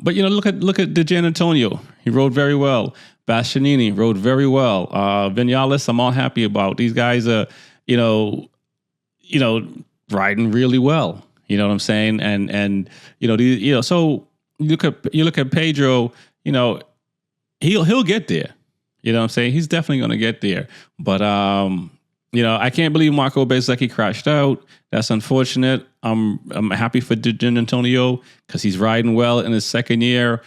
But look at Di Giannantonio. He rode very well. Bastianini rode very well. Vinales, I'm all happy about. These guys are, riding really well. You know what I'm saying? And so you look at Pedro. He'll get there. You know what I'm saying? He's definitely going to get there. But I can't believe Marco Bezzecchi crashed out. That's unfortunate. I'm happy for Di Giannantonio because he's riding well in his second year.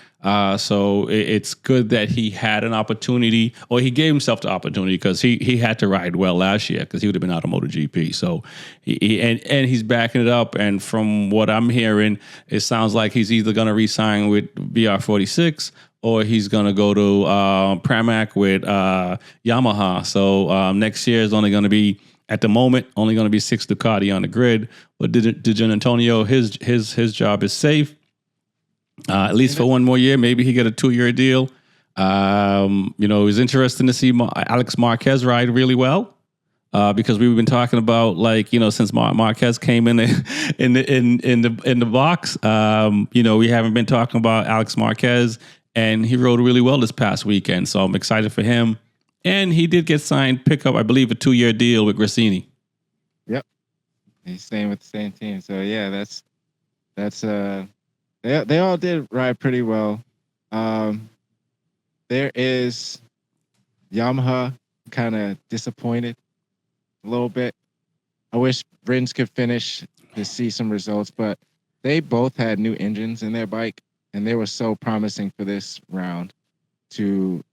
So it's good that he had an opportunity, or he gave himself the opportunity, because he had to ride well last year because he would have been out of MotoGP. So and he's backing it up. And from what I'm hearing, it sounds like he's either going to re-sign with BR46 or he's going to go to Pramac with Yamaha. So next year is only going to be, at the moment, only going to be 6 Ducati on the grid. But Di Giannantonio, his job is safe. At least for one more year. Maybe he get a 2-year deal. It was interesting to see Alex Marquez ride really well, because we've been talking about, since Marquez came in the box. We haven't been talking about Alex Marquez, and he rode really well this past weekend. So I'm excited for him. And he did get signed, pick up, I believe, a 2-year deal with Rexy. Yep, he's staying with the same team. So yeah, that's. They all did ride pretty well. There is Yamaha kind of disappointed a little bit. I wish Rins could finish to see some results, but they both had new engines in their bike, and they were so promising for this round to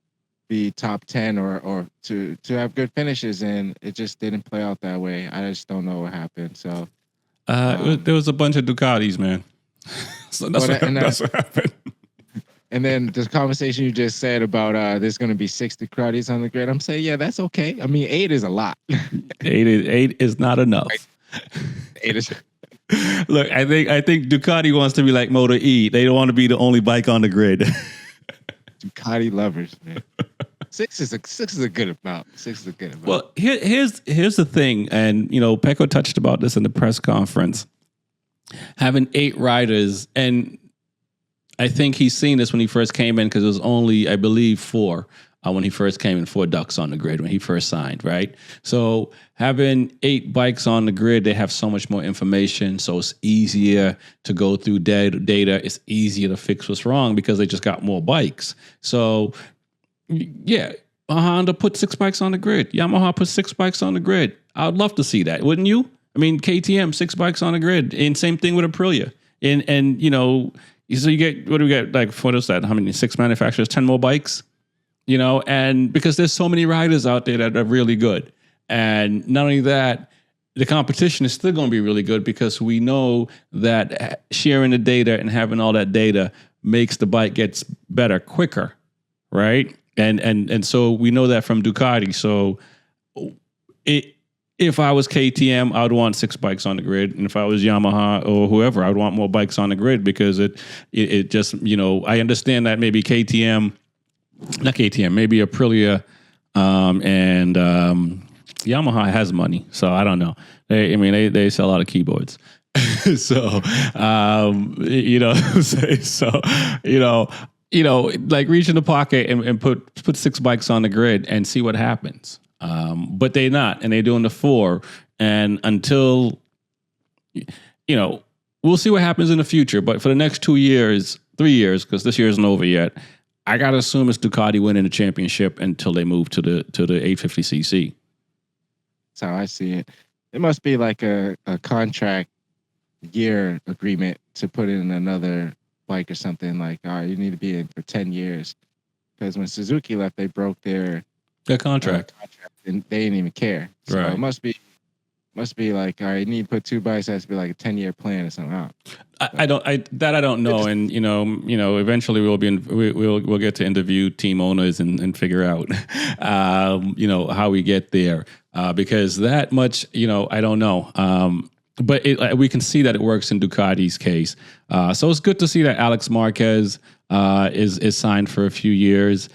be top 10 or to have good finishes, and it just didn't play out that way. I just don't know what happened. So there was a bunch of Ducatis, man. So that's what happened. And then the conversation you just said about there's going to be 6 Ducatis on the grid. I'm saying, yeah, that's okay. I mean, 8 is a lot. 8 is not enough. 8 is. Look, I think Ducati wants to be like Moto E. They don't want to be the only bike on the grid. Ducati lovers, man. 6 is a good amount. 6 is a good amount. Well, here's the thing, and Pecco touched about this in the press conference. Having 8 riders, and I think he's seen this when he first came in, because it was only, I believe, 4 when he first came in, 4 ducks on the grid when he first signed, right? So having 8 bikes on the grid, they have so much more information, so it's easier to go through data. It's easier to fix what's wrong because they just got more bikes. So, yeah, Honda put 6 bikes on the grid. Yamaha put 6 bikes on the grid. I would love to see that, wouldn't you? I mean, KTM, 6 bikes on the grid, and same thing with Aprilia. And so you get, what do we get? Like, what is that? How many? 6 manufacturers, 10 more bikes? And because there's so many riders out there that are really good. And not only that, the competition is still going to be really good, because we know that sharing the data and having all that data makes the bike gets better quicker, right? And so we know that from Ducati. So if I was KTM, I would want 6 bikes on the grid. And if I was Yamaha or whoever, I would want more bikes on the grid, because it just, I understand that maybe maybe Aprilia and Yamaha has money. So I don't know. They sell a lot of keyboards. So, like reach in the pocket and put 6 bikes on the grid and see what happens. But they're not, and they're doing the 4. And until, we'll see what happens in the future. But for the next 2 years, 3 years, because this year isn't over yet, I gotta assume it's Ducati winning the championship until they move to the 850cc. That's how I see it. It must be like a contract year agreement to put in another bike or something. Like, all right, you need to be in for 10 years. Because when Suzuki left, they broke their contract, and they didn't even care. So right. It must be like, all right, you need to put 2 bikes. It has to be like a 10-year plan or something. I don't know. And eventually we'll get to interview team owners and figure out how we get there, because that much I don't know. But we can see that it works in Ducati's case. So it's good to see that Alex Marquez is signed for a few years.